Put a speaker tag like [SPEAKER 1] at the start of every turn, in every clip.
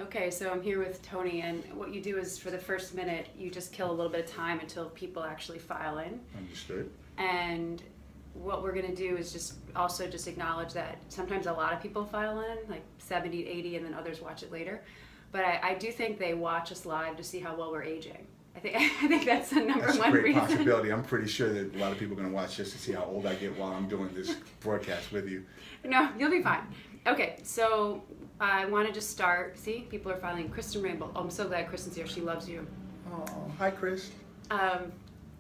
[SPEAKER 1] Okay, so I'm here with Tony, and what you do is for the first minute, you just kill a little bit of time until people actually file in.
[SPEAKER 2] Understood.
[SPEAKER 1] And what we're going to do is just acknowledge that sometimes a lot of people file in, like 70, 80, and then others watch it later. But I do think they watch us live to see how well we're aging. I think that's the number
[SPEAKER 2] That's
[SPEAKER 1] one
[SPEAKER 2] a great
[SPEAKER 1] reason.
[SPEAKER 2] possibility. I'm pretty sure that a lot of people are going to watch just to see how old I get while I'm doing this broadcast with you.
[SPEAKER 1] No, you'll be fine. Okay, so I want to just start. See, people are filing. Kristen Rainbow. Oh, I'm so glad Kristen's here. She loves you.
[SPEAKER 2] Oh, hi, Chris.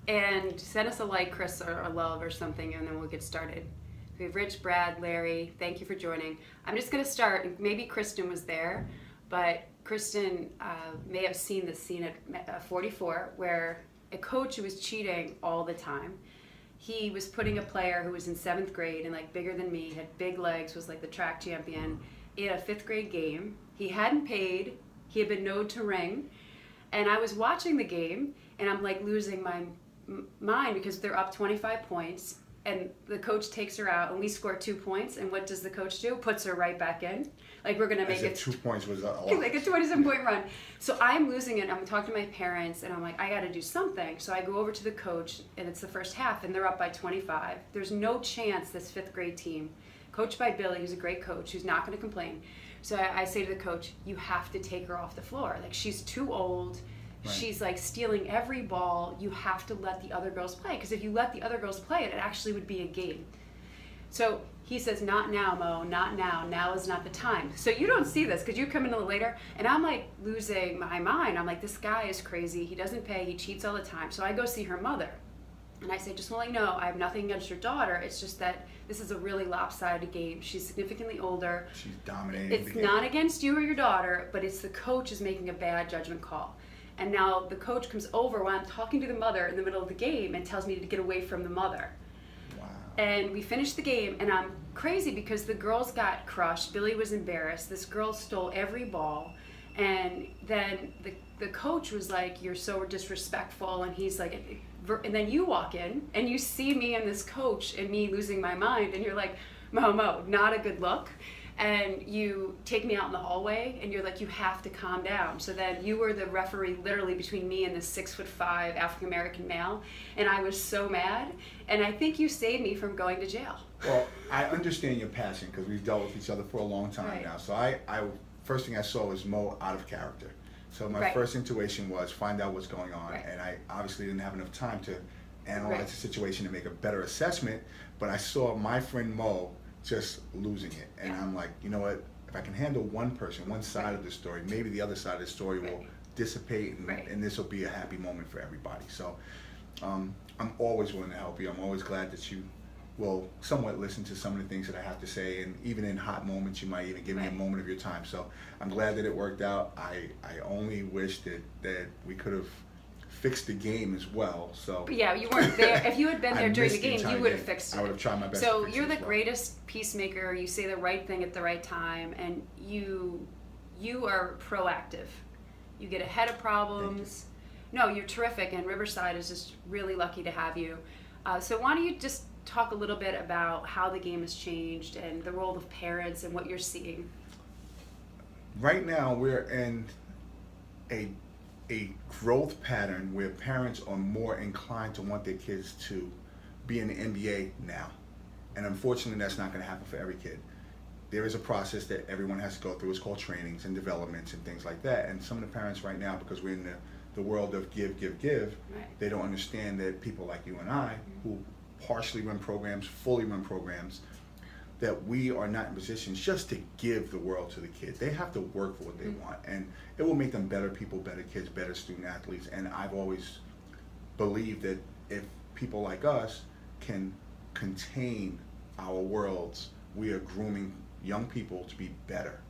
[SPEAKER 1] And send us a like, Chris, or a love or something, and then we'll get started. We have Rich, Brad, Larry. Thank you for joining. I'm just going to start. Maybe Kristen was there, but Kristen may have seen the scene at 44 where a coach who was cheating all the time. He was putting a player who was in 7th grade and like bigger than me, had big legs, was like the track champion, in a 5th grade game. He hadn't paid. He had been known to ring. And I was watching the game and I'm like losing my mind because they're up 25 points and the coach takes her out and we score 2 points. And what does the coach do? Puts her right back in. Like we're going to make it
[SPEAKER 2] 2 points was a lot.
[SPEAKER 1] Like a 27-point run. So I'm losing it. I'm talking to my parents and I'm like, I got to do something. So I go over to the coach and it's the first half and they're up by 25. There's no chance this 5th grade team, coached by Billy, who's a great coach, who's not going to complain. So I say to the coach, you have to take her off the floor. Like she's too old. Right. She's like stealing every ball. You have to let the other girls play. Because if you let the other girls play it actually would be a game. So he says, not now, Mo, not now. Now is not the time. So you don't see this because you come in a little later and I'm like losing my mind. I'm like, this guy is crazy. He doesn't pay. He cheats all the time. So I go see her mother. And I say, just want to let you know, I have nothing against your daughter. It's just that this is a really lopsided game. She's significantly older.
[SPEAKER 2] She's dominating
[SPEAKER 1] It's
[SPEAKER 2] the game.
[SPEAKER 1] not against you or your daughter, but it's the coach is making a bad judgment call. And now the coach comes over while I'm talking to the mother in the middle of the game and tells me to get away from the mother.
[SPEAKER 2] Wow.
[SPEAKER 1] And we finished the game, and I'm crazy because the girls got crushed. Billy was embarrassed. This girl stole every ball. And then the coach was like, you're so disrespectful. And he's like, and then you walk in, and you see me and this coach and me losing my mind. And you're like, Mo, not a good look. And you take me out in the hallway and you're like, you have to calm down. So then you were the referee literally between me and this 6'5" African-American male. And I was so mad. And I think you saved me from going to jail.
[SPEAKER 2] Well, I understand your passion because we've dealt with each other for a long time now. So I first thing I saw was Mo out of character. So my first intuition was find out what's going on. And I obviously didn't have enough time to analyze the situation and make a better assessment. But I saw my friend Mo just losing it. And I'm like, you know what, if I can handle one person, one side of the story, maybe the other side of the story will dissipate and this will be a happy moment for everybody. So I'm always willing to help you. I'm always glad that you will somewhat listen to some of the things that I have to say, and even in hot moments you might even give me a moment of your time. So I'm glad that it worked out. I only wish that we could have fixed the game as well. So
[SPEAKER 1] but yeah, you weren't there. If you had been there during the game, you would have
[SPEAKER 2] game.
[SPEAKER 1] fixed it.
[SPEAKER 2] I would have tried my best.
[SPEAKER 1] So
[SPEAKER 2] to fix
[SPEAKER 1] you're
[SPEAKER 2] it
[SPEAKER 1] the
[SPEAKER 2] as well.
[SPEAKER 1] greatest peacemaker. You say the right thing at the right time, and you are proactive. You get ahead of problems. No, you're terrific, and Riverside is just really lucky to have you. So why don't you just talk a little bit about how the game has changed and the role of parents and what you're seeing?
[SPEAKER 2] Right now, we're in a growth pattern where parents are more inclined to want their kids to be in the NBA now. And unfortunately, that's not going to happen for every kid. There is a process that everyone has to go through. It's called trainings and developments and things like that. And some of the parents right now, because we're in the world of give, they don't understand that people like you and I, who partially run programs, fully run programs, that we are not in positions just to give the world to the kids. They have to work for what they want, and it will make them better people, better kids, better student athletes. And I've always believed that if people like us can contain our worlds, we are grooming young people to be better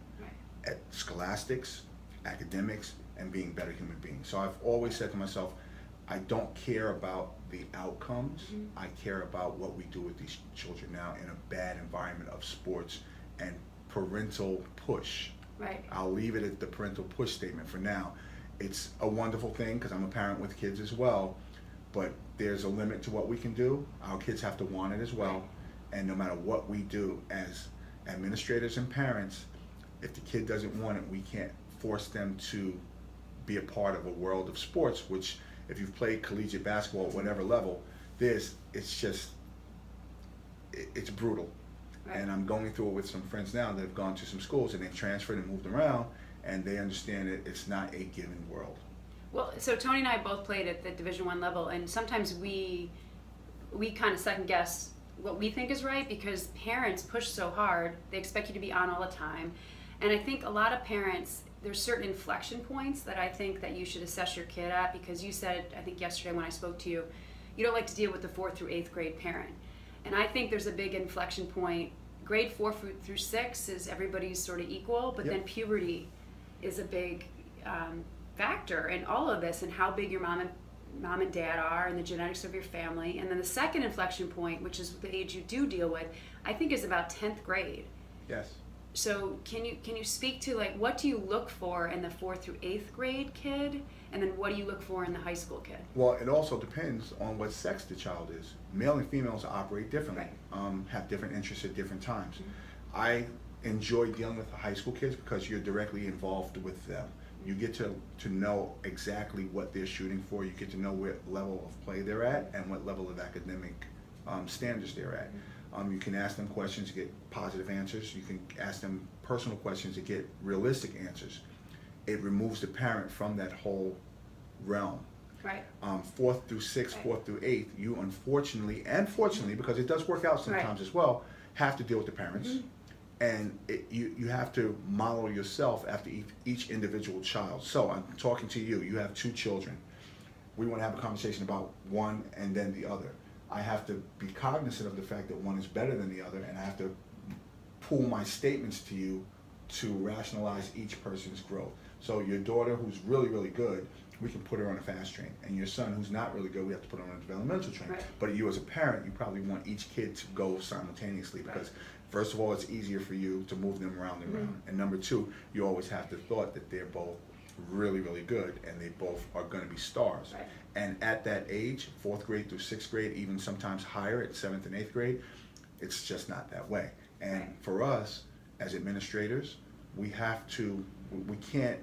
[SPEAKER 2] at scholastics, academics, and being better human beings. So I've always said to myself, I don't care about the outcomes. I care about what we do with these children now in a bad environment of sports and parental push.
[SPEAKER 1] Right.
[SPEAKER 2] I'll leave it at the parental push statement for now. It's a wonderful thing because I'm a parent with kids as well, but there's a limit to what we can do. Our kids have to want it as well. And no matter what we do as administrators and parents, if the kid doesn't want it, we can't force them to be a part of a world of sports, which if you've played collegiate basketball at whatever level, it's brutal.
[SPEAKER 1] Right.
[SPEAKER 2] And I'm going through it with some friends now that have gone to some schools and they've transferred and moved around, and they understand that it's not a given world.
[SPEAKER 1] Well, so Tony and I both played at the Division I level, and sometimes we kind of second guess what we think is right because parents push so hard. They expect you to be on all the time. And I think a lot of parents, there's certain inflection points that I think that you should assess your kid at, because you said, I think yesterday when I spoke to you, you don't like to deal with the 4th through 8th grade parent. And I think there's a big inflection point. Grade 4 through 6 is everybody's sort of equal, but
[SPEAKER 2] Yep.
[SPEAKER 1] then puberty is a big factor in all of this, and how big your mom and dad are, and the genetics of your family. And then the second inflection point, which is the age you do deal with, I think is about 10th grade.
[SPEAKER 2] Yes.
[SPEAKER 1] So can you speak to, like, what do you look for in the 4th through 8th grade kid, and then what do you look for in the high school kid?
[SPEAKER 2] Well, it also depends on what sex the child is. Male and females operate differently, have different interests at different times. Mm-hmm. I enjoy dealing with the high school kids because you're directly involved with them. You get to know exactly what they're shooting for. You get to know what level of play they're at and what level of academic standards they're at. You can ask them questions to get positive answers. You can ask them personal questions to get realistic answers. It removes the parent from that whole realm.
[SPEAKER 1] Right.
[SPEAKER 2] 4th through 6th, 4th through 8th, you unfortunately, and fortunately, because it does work out sometimes as well, have to deal with the parents. Mm-hmm. And you have to model yourself after each individual child. So I'm talking to you. You have 2 children. We want to have a conversation about one and then the other. I have to be cognizant of the fact that one is better than the other, and I have to pool my statements to you to rationalize each person's growth. So your daughter, who's really, really good, we can put her on a fast train. And your son, who's not really good, we have to put him on a developmental train. Right. But you as a parent, you probably want each kid to go simultaneously because first of all, it's easier for you to move them around and around. And number 2, you always have the thought that they're both really, really good and they both are going to be stars. Right. And at that age, 4th grade through 6th grade, even sometimes higher at 7th and 8th grade, it's just not that way. And for us, as administrators, we can't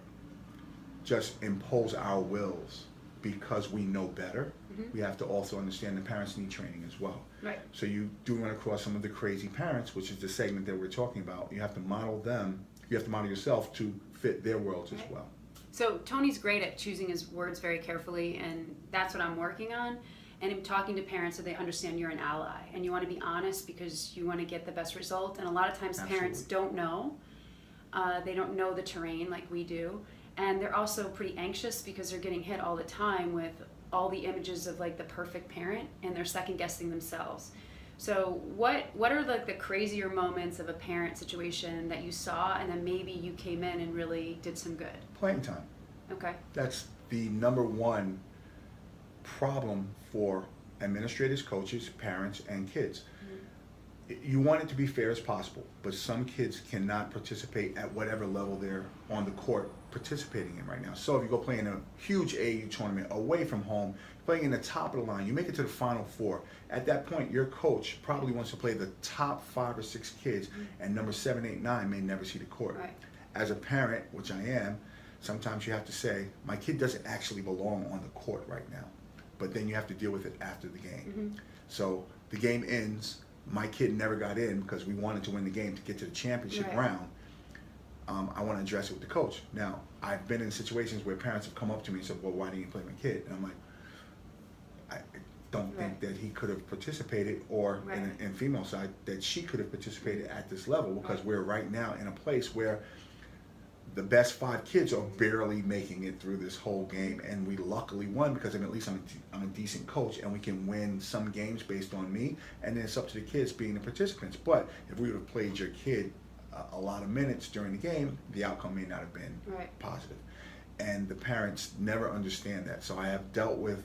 [SPEAKER 2] just impose our wills because we know better. Mm-hmm. We have to also understand the parents need training as well. Right. So you do run across some of the crazy parents, which is the segment that we're talking about. You have to model them. You have to model yourself to fit their worlds as well.
[SPEAKER 1] So Tony's great at choosing his words very carefully, and that's what I'm working on. And I'm talking to parents so they understand you're an ally, and you want to be honest because you want to get the best result. And a lot of times parents don't know. They don't know the terrain like we do. And they're also pretty anxious because they're getting hit all the time with all the images of like the perfect parent, and they're second guessing themselves. So what are like the crazier moments of a parent situation that you saw, and then maybe you came in and really did some good?
[SPEAKER 2] Playing time.
[SPEAKER 1] Okay.
[SPEAKER 2] That's the number one problem for administrators, coaches, parents, and kids. You want it to be fair as possible, but some kids cannot participate at whatever level they're on the court participating in right now. So if you go play in a huge AAU tournament away from home, playing in the top of the line, you make it to the Final Four. At that point, your coach probably wants to play the top 5 or 6 kids, and number 7, 8, 9 may never see the court. Right. As a parent, which I am, sometimes you have to say, my kid doesn't actually belong on the court right now. But then you have to deal with it after the game. Mm-hmm. So the game ends. My kid never got in because we wanted to win the game to get to the championship round. I want to address it with the coach. Now, I've been in situations where parents have come up to me and said, well, why didn't you play my kid? And I'm like, I don't think that he could have participated, or in female side, that she could have participated at this level, because we're right now in a place where the best 5 kids are barely making it through this whole game, and we luckily won because at least I'm a decent coach, and we can win some games based on me, and then it's up to the kids being the participants. But if we would have played your kid a lot of minutes during the game, the outcome may not have been positive. And the parents never understand that. So I have dealt with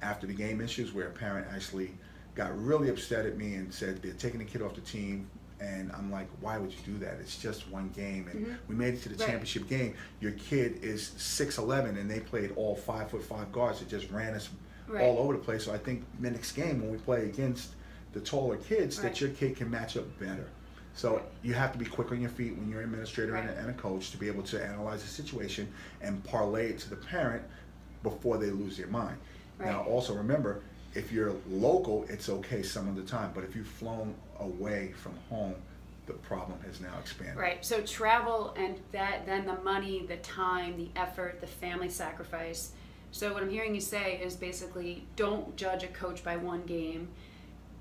[SPEAKER 2] after the game issues where a parent actually got really upset at me and said they're taking the kid off the team. And I'm like, why would you do that? It's just one game, and we made it to the championship game. Your kid is 6'11", and they played all 5'5" guards that just ran us all over the place. So I think the next game when we play against the taller kids, that your kid can match up better. So you have to be quick on your feet when you're an administrator and a coach to be able to analyze the situation and parlay it to the parent before they lose their mind. Now, also remember, if you're local, it's okay some of the time, but if you've flown away from home, the problem has now expanded.
[SPEAKER 1] Right. So travel and then the money, the time, the effort, the family sacrifice. So what I'm hearing you say is basically don't judge a coach by one game.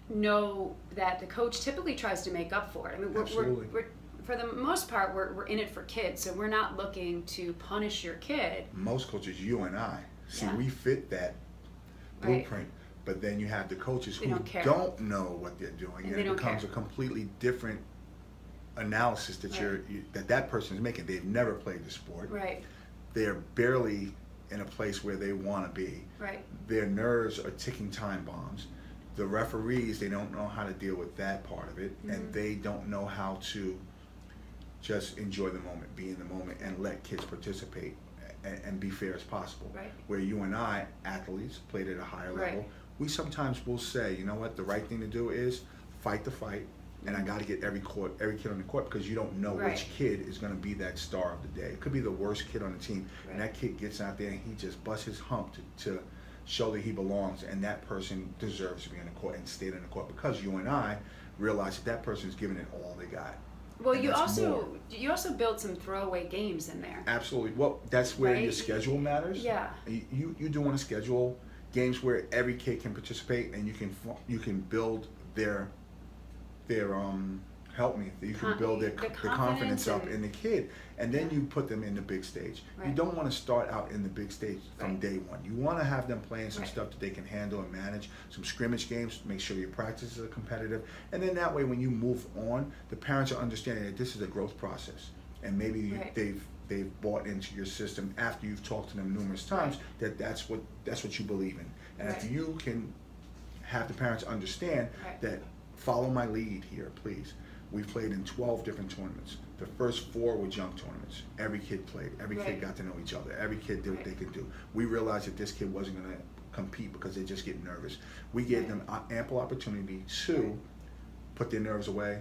[SPEAKER 1] Know that the coach typically tries to make up for it. I mean, we're for the most part, we're in it for kids, so we're not looking to punish your kid.
[SPEAKER 2] Most coaches, you and I, we fit that blueprint, but then you have the coaches who don't know what they're doing, and it becomes a completely different analysis that that person is making. They've never played the sport.
[SPEAKER 1] Right.
[SPEAKER 2] They're barely in a place where they want to be.
[SPEAKER 1] Right.
[SPEAKER 2] Their nerves are ticking time bombs. The referees, they don't know how to deal with that part of it, and they don't know how to just enjoy the moment, be in the moment, and let kids participate and be fair as possible.
[SPEAKER 1] Right.
[SPEAKER 2] Where you and I, athletes, played at a higher level, we sometimes will say, you know what, the right thing to do is fight the fight, and I got to get every kid on the court, because you don't know which kid is going to be that star of the day. It could be the worst kid on the team, and that kid gets out there and he just busts his hump to show that he belongs, and that person deserves to be on the court and stay in the court, because you and I realize that person is giving it all they got.
[SPEAKER 1] Well, you also build some throwaway games in there.
[SPEAKER 2] Absolutely. Well, that's where your schedule matters.
[SPEAKER 1] Yeah.
[SPEAKER 2] You do want to schedule games where every kid can participate, and you can build their you can build their confidence up in the kid, and then you put them in the big stage. You don't want to start out in the big stage from day one. You want to have them playing some stuff that they can handle and manage, some scrimmage games, make sure your practices are competitive, and then that way when you move on, the parents are understanding that this is a growth process, and maybe they've bought into your system after you've talked to them numerous times that's what you believe in. And if you can have the parents understand that, follow my lead here, please. We've played in 12 different tournaments. The first 4 were junk tournaments. Every kid played. Every kid got to know each other. Every kid did what they could do. We realized that this kid wasn't going to compete because they just get nervous. We gave them ample opportunity to put their nerves away,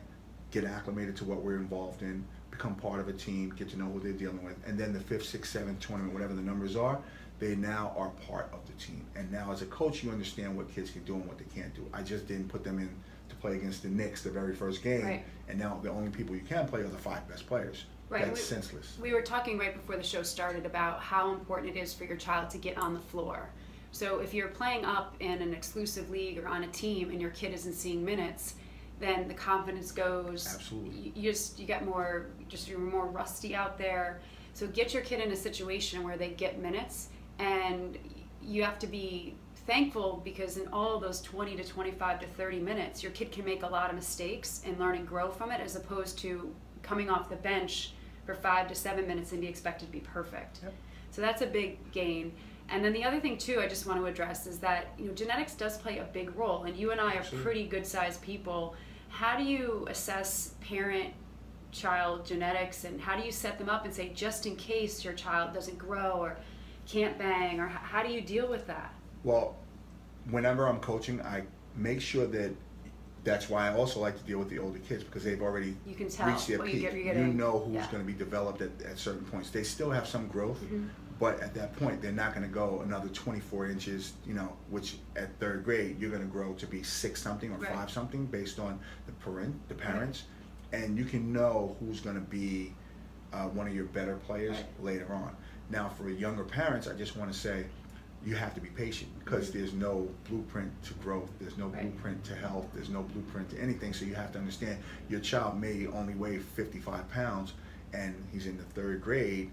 [SPEAKER 2] get acclimated to what we're involved in, become part of a team, get to know who they're dealing with, and then the 5th, 6th, 7th tournament, whatever the numbers are, they now are part of the team. And now as a coach, you understand what kids can do and what they can't do. I just didn't put them in to play against the Knicks the very first game, and now the only people you can play are the 5 best players. That's senseless.
[SPEAKER 1] We were talking right before the show started about how important it is for your child to get on the floor. So if you're playing up in an exclusive league or on a team and your kid isn't seeing minutes, then the confidence goes.
[SPEAKER 2] Absolutely.
[SPEAKER 1] You're more rusty out there. So get your kid in a situation where they get minutes, and you have to be thankful, because in all of those 20 to 25 to 30 minutes, your kid can make a lot of mistakes and learn and grow from it, as opposed to coming off the bench for 5 to 7 minutes and be expected to be perfect. So that's a big gain. And then the other thing too I just want to address is that genetics does play a big role, and you and I are pretty good sized people. How do you assess parent-child genetics, and how do you set them up and say, just in case your child doesn't grow or can't bang, or how do you deal with that?
[SPEAKER 2] Well, whenever I'm coaching, I make sure that's why I also like to deal with the older kids, because they've already reached their peak. You know who's going to be developed at certain points. They still have some growth, but at that point, they're not going to go another 24 inches, which at 3rd grade, you're going to grow to be 6 something or 5 something based on the parents. And you can know who's going to be one of your better players later on. Now, for younger parents, I just want to say, you have to be patient, because there's no blueprint to growth, there's no blueprint to health, there's no blueprint to anything. So you have to understand, your child may only weigh 55 pounds and he's in the 3rd grade,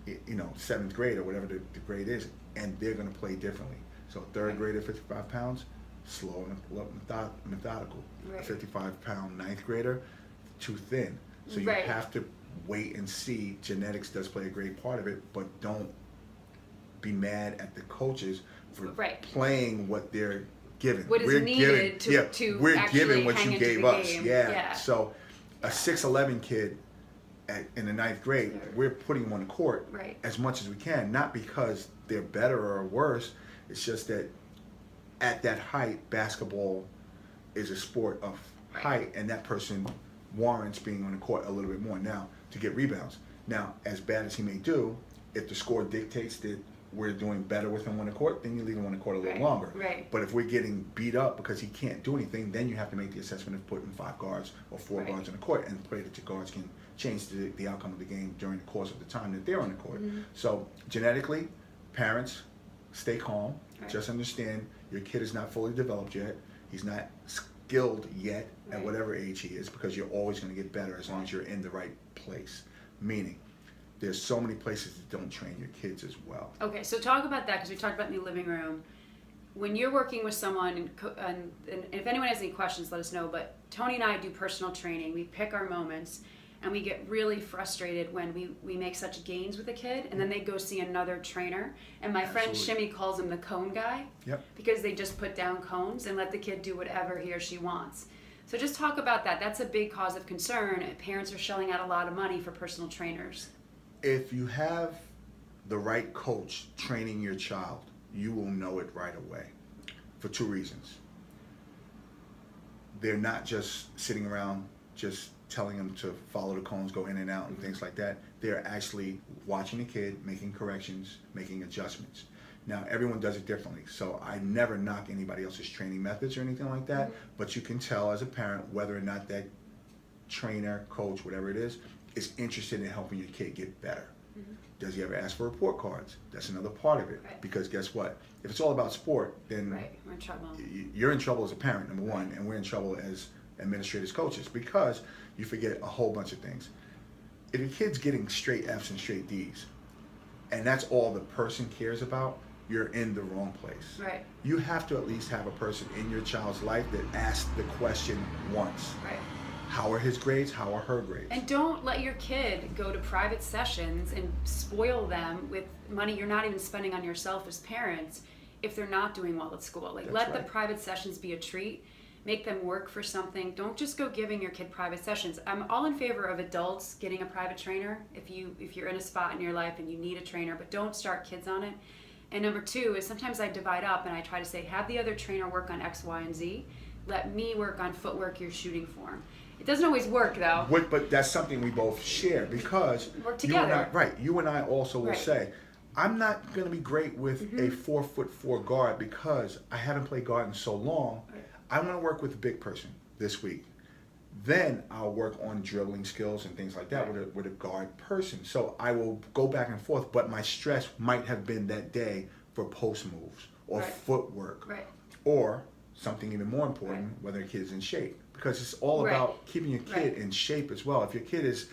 [SPEAKER 2] 7th grade or whatever the grade is, and they're going to play differently. So 3rd grade at 55 pounds, slow and methodical. A 55-pound 9th grader, too thin. So you have to wait and see. Genetics does play a great part of it, but don't be mad at the coaches for playing what they're given.
[SPEAKER 1] What is needed to
[SPEAKER 2] we're
[SPEAKER 1] actually
[SPEAKER 2] giving what
[SPEAKER 1] hang
[SPEAKER 2] you
[SPEAKER 1] into
[SPEAKER 2] gave
[SPEAKER 1] the
[SPEAKER 2] us.
[SPEAKER 1] game.
[SPEAKER 2] So a 6'11" kid in the 9th grade, we're putting them on the court as much as we can, not because they're better or worse. It's just that at that height, basketball is a sport of height, and that person warrants being on the court a little bit more now to get rebounds. Now, as bad as he may do, if the score dictates that we're doing better with him on the court, then you leave him on the court a little longer.
[SPEAKER 1] Right.
[SPEAKER 2] But if we're getting beat up because he can't do anything, then you have to make the assessment of putting 5 guards or 4 guards on the court, and pray that your guards can change the outcome of the game during the course of the time that they're on the court. So genetically, parents, stay calm. Just understand your kid is not fully developed yet. He's not skilled yet at whatever age he is, because you're always going to get better as long as you're in the right place. Meaning, there's so many places that don't train your kids as well.
[SPEAKER 1] Okay, so talk about that, because we talked about in the living room. When you're working with someone, and if anyone has any questions, let us know. But Tony and I do personal training. We pick our moments, and we get really frustrated when we make such gains with a kid, and then they go see another trainer. And my friend Shimmy calls him the cone guy, because they just put down cones and let the kid do whatever he or she wants. So just talk about that. That's a big cause of concern. Parents are shelling out a lot of money for personal trainers.
[SPEAKER 2] If you have the right coach training your child, you will know it right away for 2 reasons. They're not just sitting around just telling them to follow the cones, go in and out, and things like that. They're actually watching the kid, making corrections, making adjustments. Now, everyone does it differently, so I never knock anybody else's training methods or anything like that, but you can tell as a parent whether or not that trainer, coach, whatever it is interested in helping your kid get better. Does he ever ask for report cards? That's another part of it, because guess what? If it's all about sport, then
[SPEAKER 1] we're in trouble.
[SPEAKER 2] You're in trouble as a parent, number one, and we're in trouble as administrators, coaches, because you forget a whole bunch of things. If your kid's getting straight F's and straight D's, and that's all the person cares about, you're in the wrong place.
[SPEAKER 1] Right.
[SPEAKER 2] You have to at least have a person in your child's life that asks the question once.
[SPEAKER 1] Right.
[SPEAKER 2] How are his grades? How are her grades?
[SPEAKER 1] And don't let your kid go to private sessions and spoil them with money you're not even spending on yourself as parents if they're not doing well at school. Like, let the private sessions be a treat. Make them work for something. Don't just go giving your kid private sessions. I'm all in favor of adults getting a private trainer if you're in a spot in your life and you need a trainer, but don't start kids on it. And number 2 is sometimes I divide up and I try to say, have the other trainer work on X, Y, and Z. Let me work on footwork, your shooting form. It doesn't always work, though.
[SPEAKER 2] But that's something we both share, because
[SPEAKER 1] work together.
[SPEAKER 2] You and I also will say, I'm not going to be great with a 4'4" guard because I haven't played guard in so long. I want to work with a big person this week. Then I'll work on dribbling skills and things like that with a guard person. So I will go back and forth, but my stress might have been that day for post moves or footwork or something even more important, whether a kid's in shape. Because it's all about keeping your kid in shape as well. If your kid is,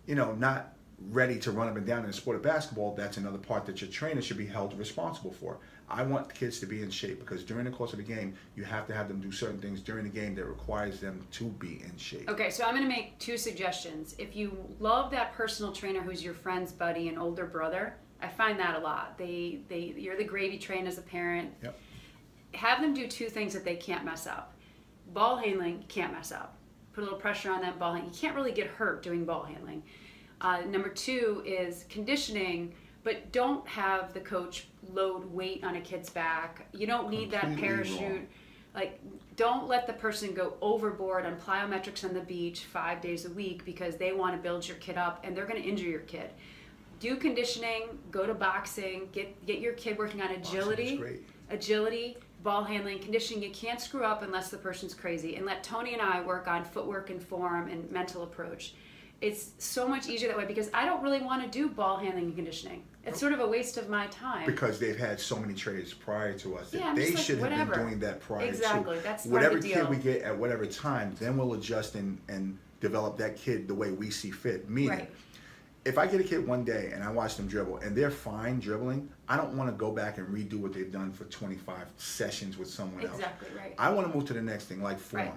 [SPEAKER 2] not ready to run up and down in the sport of basketball, that's another part that your trainer should be held responsible for. I want kids to be in shape, because during the course of the game, you have to have them do certain things during the game that requires them to be in shape.
[SPEAKER 1] Okay, so I'm going to make 2 suggestions. If you love that personal trainer who's your friend's buddy and older brother, I find that a lot. You're the gravy train as a parent.
[SPEAKER 2] Yep.
[SPEAKER 1] Have them do 2 things that they can't mess up. Ball handling, you can't mess up. Put a little pressure on that ball handling. You can't really get hurt doing ball handling. Number 2 is conditioning, but don't have the coach load weight on a kid's back. You don't need that parachute.
[SPEAKER 2] Wrong.
[SPEAKER 1] Like, don't let the person go overboard on plyometrics on the beach 5 days a week because they want to build your kid up and they're going to injure your kid. Do conditioning, go to boxing, get your kid working on agility, ball handling, conditioning. You can't screw up unless the person's crazy. And let Tony and I work on footwork and form and mental approach. It's so much easier that way, because I don't really want to do ball handling and conditioning. It's sort of a waste of my time.
[SPEAKER 2] Because they've had so many trainers prior to us that they should have been doing that prior
[SPEAKER 1] exactly.
[SPEAKER 2] to.
[SPEAKER 1] That's
[SPEAKER 2] whatever
[SPEAKER 1] the deal.
[SPEAKER 2] kid we get at whatever time, then we'll adjust and develop that kid the way we see fit. Meaning, if I get a kid one day and I watch them dribble and they're fine dribbling, I don't want to go back and redo what they've done for 25 sessions with someone else.
[SPEAKER 1] Exactly, right.
[SPEAKER 2] I want to move to the next thing, like form.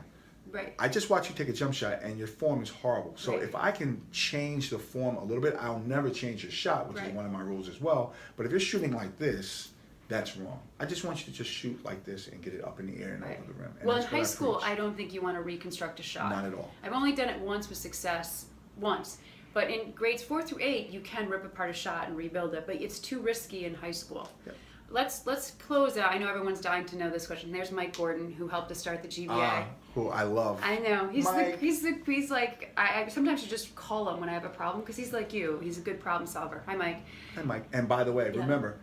[SPEAKER 1] Right.
[SPEAKER 2] I just watch you take a jump shot and your form is horrible. So if I can change the form a little bit, I'll never change your shot, which is one of my rules as well. But if you're shooting like this, that's wrong. I just want you to just shoot like this and get it up in the air and over the rim. And
[SPEAKER 1] well, in high school, I don't think you want to reconstruct a shot.
[SPEAKER 2] Not at all.
[SPEAKER 1] I've only done it once with success, once. But in grades 4 through 8, you can rip apart a shot and rebuild it, but it's too risky in high school. Yep. Let's close out. I know everyone's dying to know this question. There's Mike Gordon, who helped us start the GBA.
[SPEAKER 2] who I love.
[SPEAKER 1] I know. He's
[SPEAKER 2] Mike.
[SPEAKER 1] he's like, I sometimes you just call him when I have a problem because he's like you. He's a good problem solver. Hi, Mike.
[SPEAKER 2] Hi, Mike. And by the way,
[SPEAKER 1] Yeah.
[SPEAKER 2] remember,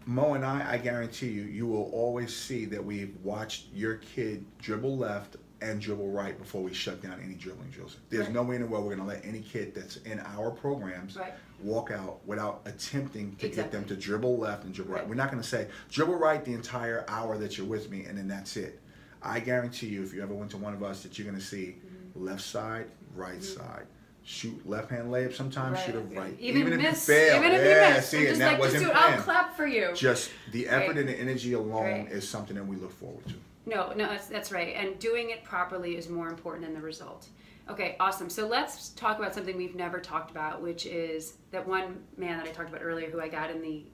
[SPEAKER 2] Mo and I guarantee you will always see that we've watched your kid dribble left and dribble right before we shut down any dribbling drills. There's no way in the world we're going to let any kid that's in our programs walk out without attempting to get them to dribble left and dribble right. We're not going to say, dribble right the entire hour that you're with me and then that's it. I guarantee you, if you ever went to one of us, that you're going to see left side, right side. Shoot left-hand layup sometimes, shoot a right.
[SPEAKER 1] Even if
[SPEAKER 2] miss,
[SPEAKER 1] you fail. Even if you miss.
[SPEAKER 2] See, and that wasn't planned.
[SPEAKER 1] I'll clap for you.
[SPEAKER 2] Just the effort and the energy alone is something that we look forward to.
[SPEAKER 1] No, that's right. And doing it properly is more important than the result. Okay, awesome. So let's talk about something we've never talked about, which is that one man that I talked about earlier who I got in the...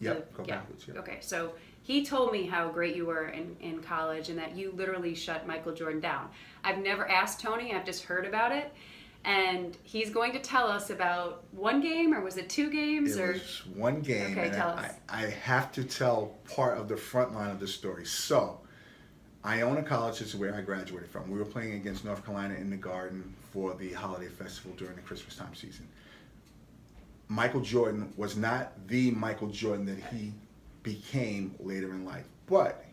[SPEAKER 2] backwards.
[SPEAKER 1] Okay, so he told me how great you were in college and that you literally shut Michael Jordan down. I've never asked Tony. I've just heard about it. And he's going to tell us about one game, or was it 2 games?
[SPEAKER 2] It was one game.
[SPEAKER 1] Okay, tell us.
[SPEAKER 2] I have to tell part of the front line of the story. So, Iona College is where I graduated from. We were playing against North Carolina in the Garden for the holiday festival during the Christmas time season. Michael Jordan was not the Michael Jordan that he became later in life, but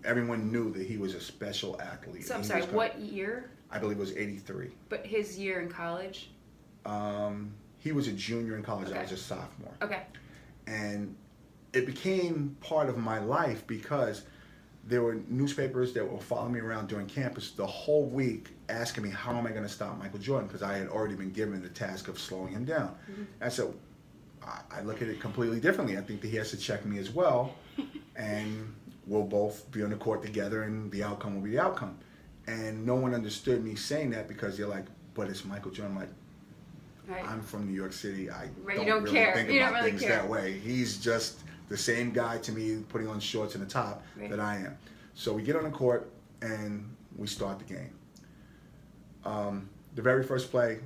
[SPEAKER 2] everyone knew that he was a special athlete.
[SPEAKER 1] So I'm sorry, what year?
[SPEAKER 2] I believe it was 83.
[SPEAKER 1] But his year in college?
[SPEAKER 2] He was a junior in college. I was a sophomore.
[SPEAKER 1] Okay.
[SPEAKER 2] And it became part of my life because there were newspapers that were following me around during campus the whole week asking me how am I going to stop Michael Jordan, because I had already been given the task of slowing him down. And so I look at it completely differently. I think that he has to check me as well, and we'll both be on the court together and the outcome will be the outcome. And no one understood me saying that because they're like, but it's Michael Jordan. I'm like, I'm from New York City. I don't really think about things that way. He's just the same guy to me putting on shorts and a top that I am. So we get on the court and we start the game. The very first play,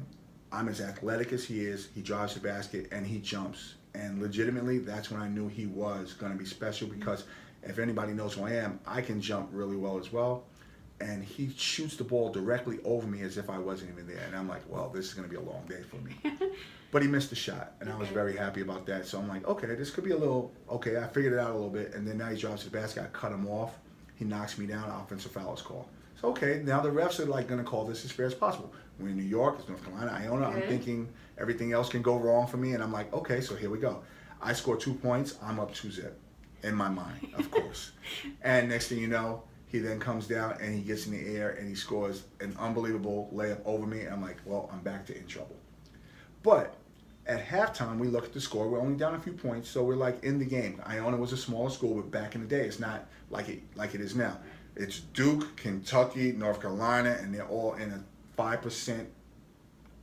[SPEAKER 2] I'm as athletic as he is. He drives the basket and he jumps. And legitimately, that's when I knew he was going to be special, because if anybody knows who I am, I can jump really well as well. And he shoots the ball directly over me as if I wasn't even there. And I'm like, well, this is going to be a long day for me. But he missed the shot, and I was very happy about that. So I'm like, okay, this could be a little, okay, I figured it out a little bit. And then now he drops his basket, I cut him off. He knocks me down, offensive foul is called. So, okay, now the refs are like going to call this as fair as possible. We're in New York, it's North Carolina, Iona. I'm thinking everything else can go wrong for me. And I'm like, okay, so here we go. I score 2 points, I'm up 2-0 in my mind, of course. And next thing you know, he then comes down and he gets in the air and he scores an unbelievable layup over me. And I'm like, well, I'm back to in trouble. But at halftime, we look at the score. We're only down a few points, so we're like in the game. Iona was a smaller school, but back in the day, it's not like it is now. It's Duke, Kentucky, North Carolina, and they're all in a 5%.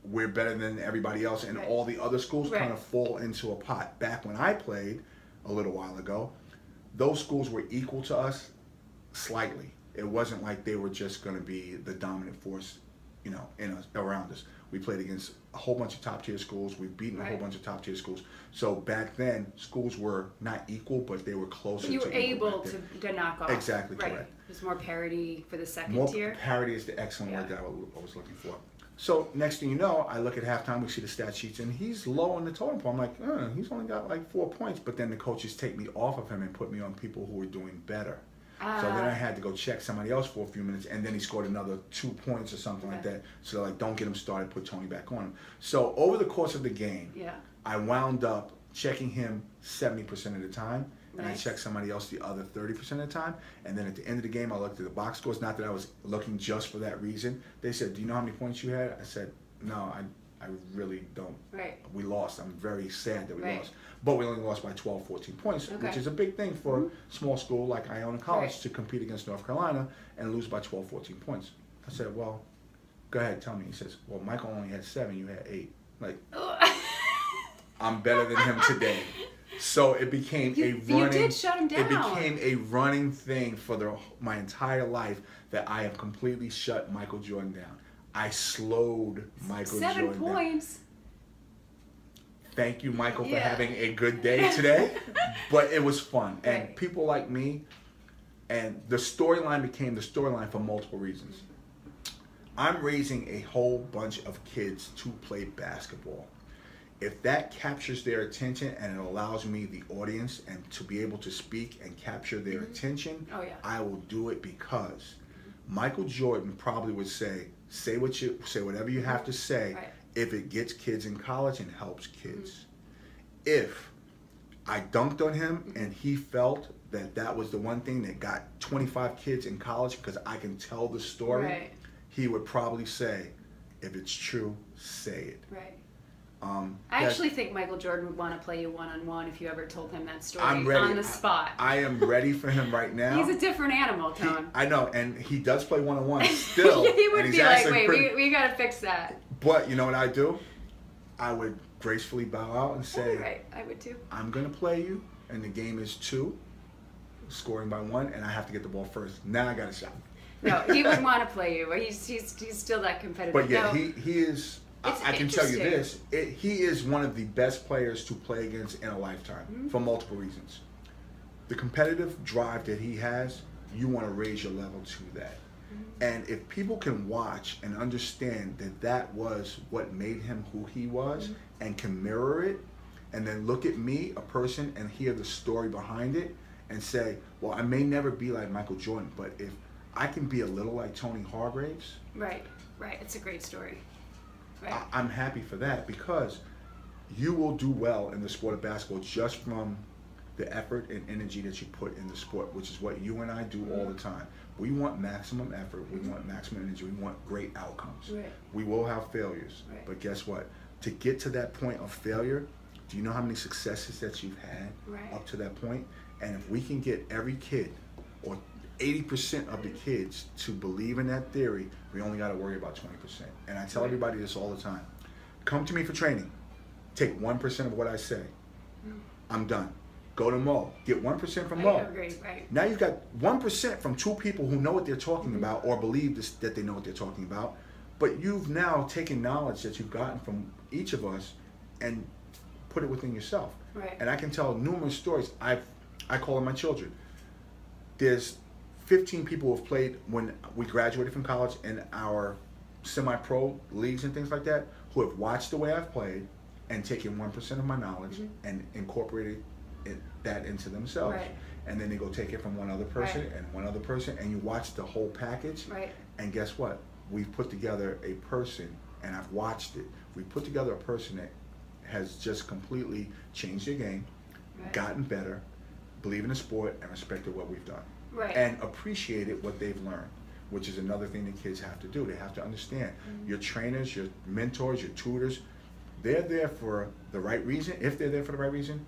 [SPEAKER 2] We're better than everybody else, and all the other schools kind of fall into a pot. Back when I played a little while ago, those schools were equal to us slightly. It wasn't like they were just going to be the dominant force, around us. We played against a whole bunch of top-tier schools. We've beaten a whole bunch of top-tier schools. So back then, schools were not equal, but they were closer to equal.
[SPEAKER 1] You were able to knock off.
[SPEAKER 2] Exactly, correct.
[SPEAKER 1] There's more parity for the second tier.
[SPEAKER 2] More parity is the excellent word that I was looking for. So next thing you know, I look at halftime, we see the stat sheets, and he's low on the totem pole. I'm like, he's only got like 4 points. But then the coaches take me off of him and put me on people who were doing better. So then I had to go check somebody else for a few minutes, and then he scored another 2 points or something like that. So they're like, don't get him started, put Tony back on him. So over the course of the game, I wound up checking him 70% of the time, and I checked somebody else the other 30% of the time. And then at the end of the game, I looked at the box scores. Not that I was looking just for that reason. They said, do you know how many points you had? I said, no, I really don't. We lost. I'm very sad that we lost. But we only lost by 12, 14 points, which is a big thing for a small school like Iona College to compete against North Carolina and lose by 12, 14 points. I said, well, go ahead, tell me. He says, well, Michael only had 7, you had 8. Like, I'm better than him today. So it became
[SPEAKER 1] you did shut him down.
[SPEAKER 2] It became a running thing for my entire life that I have completely shut Michael Jordan down. I slowed Michael Jordan down. 7 points. Thank you, Michael, for having a good day today. But it was fun. And people like me, and the storyline became the storyline for multiple reasons. I'm raising a whole bunch of kids to play basketball. If that captures their attention and it allows me, the audience, and to be able to speak and capture their attention,
[SPEAKER 1] Oh, yeah.
[SPEAKER 2] I will do it, because Michael Jordan probably would say whatever you have to say,
[SPEAKER 1] Right.
[SPEAKER 2] if it gets kids in college and helps kids. If I dunked on him and he felt that that was the one thing that got 25 kids in college because I can tell the story,
[SPEAKER 1] Right.
[SPEAKER 2] he would probably say, if it's true, say it.
[SPEAKER 1] Right. I
[SPEAKER 2] That's-
[SPEAKER 1] actually think Michael Jordan would want to play you one-on-one if you ever told him that story
[SPEAKER 2] I'm ready.
[SPEAKER 1] on the spot.
[SPEAKER 2] I am ready for him right now.
[SPEAKER 1] He's a different animal, Tone.
[SPEAKER 2] I know, and he does play one-on-one still.
[SPEAKER 1] He would
[SPEAKER 2] and he's
[SPEAKER 1] be like,
[SPEAKER 2] actually
[SPEAKER 1] wait,
[SPEAKER 2] pretty-
[SPEAKER 1] we got to fix that.
[SPEAKER 2] But you know what I do? I would gracefully bow out and say,
[SPEAKER 1] Right, I would too.
[SPEAKER 2] I'm going to play you, and the game is 2, scoring by 1, and I have to get the ball first. Now I got a shot.
[SPEAKER 1] No, he would want to play you. He's still that competitive.
[SPEAKER 2] But yeah,
[SPEAKER 1] No,
[SPEAKER 2] he is. I can tell you this: he is one of the best players to play against in a lifetime for multiple reasons. The competitive drive that he has, you want to raise your level to that. And if people can watch and understand that that was what made him who he was, and can mirror it, and then look at me, a person, and hear the story behind it, and say, well, I may never be like Michael Jordan, but if I can be a little like Tony Hargraves,
[SPEAKER 1] right. It's a great story. Right.
[SPEAKER 2] I'm happy for that, because you will do well in the sport of basketball just from the effort and energy that you put in the sport, which is what you and I do all the time. We want maximum effort, we want maximum energy, we want great outcomes.
[SPEAKER 1] Right.
[SPEAKER 2] We will have failures,
[SPEAKER 1] Right.
[SPEAKER 2] but guess what? To get to that point of failure, do you know how many successes that you've had
[SPEAKER 1] Right.
[SPEAKER 2] up to that point? And if we can get every kid, or 80% of the kids, to believe in that theory, we only got to worry about 20%. And I tell everybody this all the time. Come to me for training. Take 1% of what I say. I'm done. Go to Mo. Get 1% from Mo.
[SPEAKER 1] I agree, right.
[SPEAKER 2] Now you've got 1% from 2 people who know what they're talking about, or believe that they know what they're talking about. But you've now taken knowledge that you've gotten from each of us and put it within yourself.
[SPEAKER 1] Right.
[SPEAKER 2] And I can tell numerous stories. I call them my children. There's 15 people who have played when we graduated from college in our semi-pro leagues and things like that, who have watched the way I've played and taken 1% of my knowledge and incorporated that into themselves.
[SPEAKER 1] Right.
[SPEAKER 2] And then they go take it from one other person
[SPEAKER 1] Right.
[SPEAKER 2] and one other person, and you watch the whole package.
[SPEAKER 1] Right.
[SPEAKER 2] And guess what? We've put together a person, and I've watched it. We put together a person that has just completely changed their game,
[SPEAKER 1] Right.
[SPEAKER 2] gotten better, believe in the sport, and respected what we've done.
[SPEAKER 1] Right.
[SPEAKER 2] And appreciated what they've learned, which is another thing that kids have to do. They have to understand your trainers, your mentors, your tutors, they're there for the right reason. If they're there for the right reason,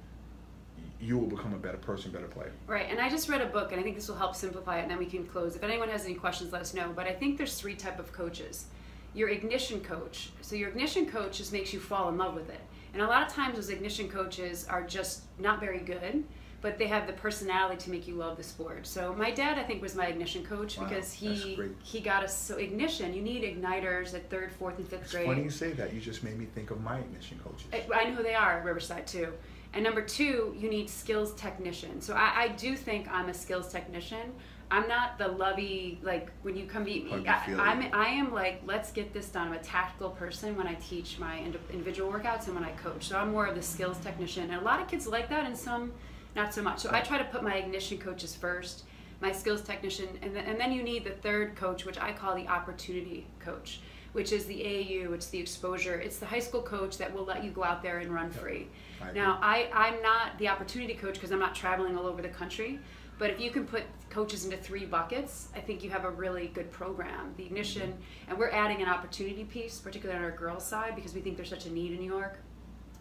[SPEAKER 2] you will become a better person, better player.
[SPEAKER 1] Right, and I just read a book, and I think this will help simplify it, and then we can close. If anyone has any questions, let us know. But I think there's 3 types of coaches. Your ignition coach. So your ignition coach just makes you fall in love with it. And a lot of times those ignition coaches are just not very good, but they have the personality to make you love the sport. So my dad, I think, was my ignition coach.
[SPEAKER 2] Wow,
[SPEAKER 1] because
[SPEAKER 2] that's great.
[SPEAKER 1] he got us. So ignition, you need igniters at 3rd, 4th, and 5th
[SPEAKER 2] It's
[SPEAKER 1] grade.
[SPEAKER 2] funny you say that. You just made me think of my ignition coaches.
[SPEAKER 1] I know who they are at Riverside too. And number 2, you need skills technician. So I do think I'm a skills technician. I'm not the lovey, like when you come meet me. I am like, let's get this done. I'm a tactical person when I teach my individual workouts and when I coach. So I'm more of the skills technician. And a lot of kids like that, and some not so much. So I try to put my ignition coaches first, my skills technician, and then you need the 3rd coach, which I call the opportunity coach, which is the AAU, it's the exposure, it's the high school coach that will let you go out there and run free. Now, I'm not the opportunity coach because I'm not traveling all over the country, but if you can put coaches into 3 buckets, I think you have a really good program. The ignition, and we're adding an opportunity piece, particularly on our girls' side, because we think there's such a need in New York.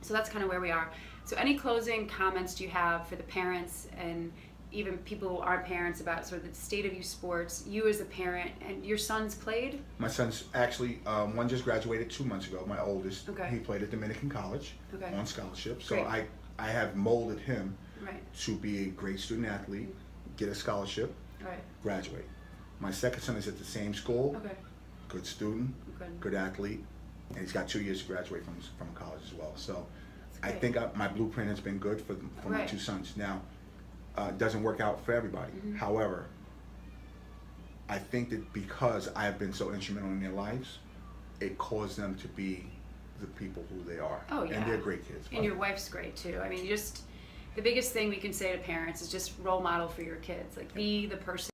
[SPEAKER 1] So that's kind of where we are. So any closing comments do you have for the parents and even people who aren't parents about sort of the state of youth sports, you as a parent, and your son's played?
[SPEAKER 2] My son's actually, one just graduated 2 months ago, my oldest.
[SPEAKER 1] Okay.
[SPEAKER 2] He played at Dominican College on scholarship. So
[SPEAKER 1] Great.
[SPEAKER 2] I have molded him
[SPEAKER 1] Right.
[SPEAKER 2] to be a great student athlete, get a scholarship,
[SPEAKER 1] Right.
[SPEAKER 2] graduate. My second son is at the same school,
[SPEAKER 1] Okay.
[SPEAKER 2] good student,
[SPEAKER 1] Good.
[SPEAKER 2] good athlete, and he's got 2 years to graduate from college as well. So I
[SPEAKER 1] great.
[SPEAKER 2] think my blueprint has been good for my
[SPEAKER 1] Right.
[SPEAKER 2] 2 sons. Now, it doesn't work out for everybody. However, I think that because I have been so instrumental in their lives, it caused them to be the people who they are.
[SPEAKER 1] Oh, yeah.
[SPEAKER 2] And they're great kids.
[SPEAKER 1] And your wife's great too. I mean, just the biggest thing we can say to parents is just role model for your kids. Like, be the person